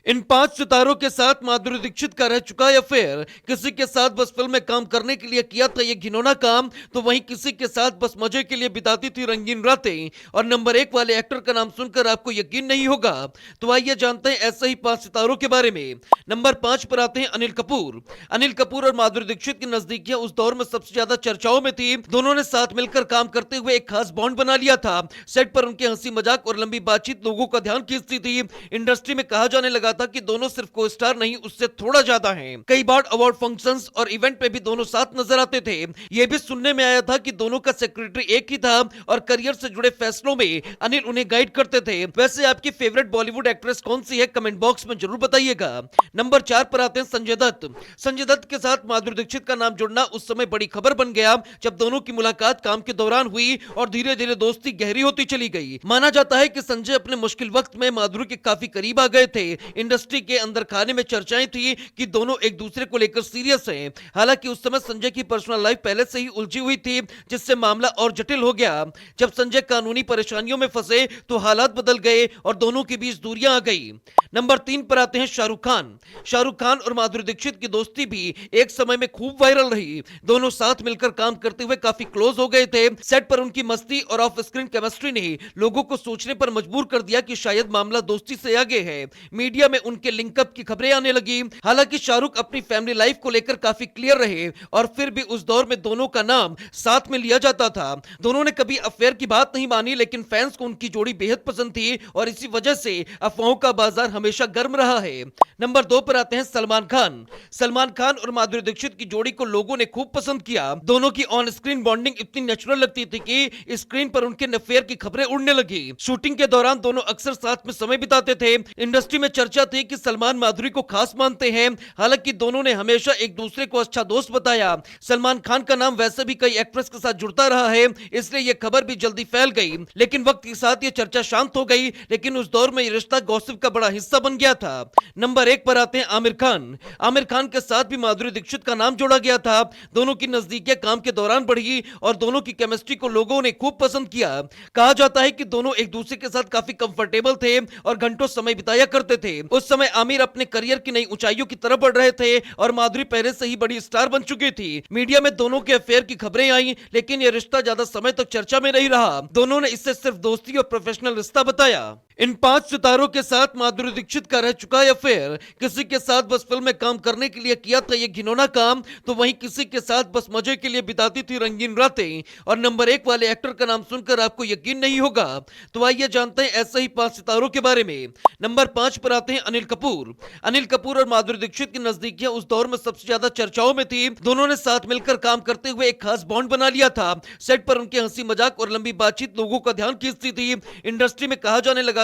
इन 5 सितारों के साथ माधुरी दीक्षित का रह चुका है अफेयर। किसी के साथ बस फिल्म में काम करने के लिए किया था ये घिनौना काम, तो वहीं किसी के साथ बस मजे के लिए बिताती थी रंगीन रातें। और नंबर 1 वाले एक्टर का नाम सुनकर आपको यकीन नहीं होगा, तो आइए जानते हैं ऐसे ही 5 सितारों के बारे में। नंबर 5 पर आते हैं अनिल कपूर। अनिल कपूर और माधुरी दीक्षित की नजदीकियां उस दौर में सबसे ज्यादा चर्चाओं में थी। दोनों ने साथ मिलकर काम करते हुए एक खास बॉन्ड बना लिया था। सेट पर उनके हंसी मजाक और लंबी बातचीत लोगों का ध्यान खींचती थी। इंडस्ट्री में कहा जाने लगा था कि दोनों सिर्फ को स्टार नहीं, उससे थोड़ा ज्यादा हैं। कई बार अवार्ड फंक्शंस और इवेंट पे भी दोनों साथ नजर आते थे। यह भी सुनने में आया था कि दोनों का सेक्रेटरी एक ही था और करियर से जुड़े फैसलों में अनिल उन्हें गाइड करते थे। वैसे आपकी फेवरेट बॉलीवुड एक्ट्रेस कौन सी है, कमेंट बॉक्स में जरूर बताइएगा। नंबर 4 पर आते हैं संजय दत्त। संजय दत्त के साथ माधुरी दीक्षित का नाम जुड़ना उस समय बड़ी खबर बन गया, जब दोनों की मुलाकात काम के दौरान हुई और धीरे धीरे दोस्ती गहरी होती चली गई। माना जाता है कि संजय अपने मुश्किल वक्त में माधुरी के काफी करीब आ गए थे। इंडस्ट्री के अंदर खाने में चर्चाएं थी कि दोनों एक दूसरे को लेकर सीरियस हैं। हालांकि उस समय संजय की पर्सनल लाइफ पहले से ही उलझी हुई थी, जिससे मामला और जटिल हो गया। जब संजय कानूनी परेशानियों में फंसे तो हालात बदल गए और दोनों के बीच दूरियां आ गई। नंबर 3 पर आते हैं शाहरुख खान। शाहरुख खान और माधुरी दीक्षित की दोस्ती भी एक समय में खूब वायरल रही। दोनों साथ मिलकर काम करते हुए काफी क्लोज हो गए थे। सेट पर उनकी मस्ती और ऑफ स्क्रीन केमिस्ट्री ने लोगों को सोचने पर मजबूर कर दिया कि शायद मामला दोस्ती से आगे है। मीडिया में उनके लिंकअप की खबरें आने लगी। हालांकि शाहरुख अपनी फैमिली लाइफ को लेकर काफी क्लियर रहे और फिर भी उस दौर में दोनों का नाम साथ में लिया जाता था। दोनों ने कभी अफेयर की बात नहीं मानी, लेकिन फैंस को उनकी जोड़ी बेहद पसंद थी और इसी वजह से अफवाहों का बाजार हमेशा गर्म रहा है। नंबर 2 पर आते हैं सलमान खान। सलमान खान और माधुरी दीक्षित की जोड़ी को लोगों ने खूब पसंद किया। दोनों की ऑन स्क्रीन बॉन्डिंग इतनी नेचुरल लगती थी कि स्क्रीन पर उनके अफेयर की खबरें उड़ने लगी। शूटिंग के दौरान दोनों अक्सर साथ में समय बिताते थे। इंडस्ट्री में चर्चा थी कि सलमान माधुरी को खास मानते हैं। हालांकि दोनों ने हमेशा एक दूसरे को अच्छा दोस्त बताया। सलमान खान का नाम वैसे भी कई एक्ट्रेस के साथ जुड़ता रहा है, इसलिए यह खबर भी जल्दी फैल गई। लेकिन वक्त के साथ यह चर्चा शांत हो गई, लेकिन उस दौर में यह रिश्ता गॉसिप का बड़ा हिस्सा बन गया था। नंबर 1 पर आते हैं आमिर खान। आमिर खान के साथ भी माधुरी दीक्षित का नाम जोड़ा गया था। दोनों की नजदीकियां काम के दौरान बढ़ी और दोनों की केमिस्ट्री को लोगों ने खूब पसंद किया। कहा जाता है कि दोनों एक दूसरे के साथ काफी कंफर्टेबल थे और घंटों समय बिताया करते थे। उस समय आमिर अपने करियर की नई ऊंचाइयों की तरफ बढ़ रहे थे और माधुरी पहले से ही बड़ी स्टार बन चुकी थी। मीडिया में दोनों के अफेयर की खबरें आई, लेकिन यह रिश्ता ज्यादा समय तक चर्चा में नहीं रहा। दोनों ने इसे सिर्फ दोस्ती और प्रोफेशनल रिश्ता बताया। इन 5 सितारों के साथ माधुरी दीक्षित का रह चुका है अफेयर। किसी के साथ बस फिल्म में काम करने के लिए किया था ये घिनौना काम, तो वहीं किसी के साथ बस मजे के लिए बिताती थी रंगीन रातें। और नंबर 1 वाले एक्टर का नाम सुनकर आपको यकीन नहीं होगा, तो आइए जानते हैं ऐसे ही 5 सितारों के बारे में। नंबर 5 पर आते हैं अनिल कपूर। अनिल कपूर और माधुरी दीक्षित की नजदीकियां उस दौर में सबसे ज्यादा चर्चाओं में थी। दोनों ने साथ मिलकर काम करते हुए एक खास बॉन्ड बना लिया था। सेट पर उनके हंसी मजाक और लंबी बातचीत लोगों का ध्यान खींचती थी। इंडस्ट्री में कहा जाने लगा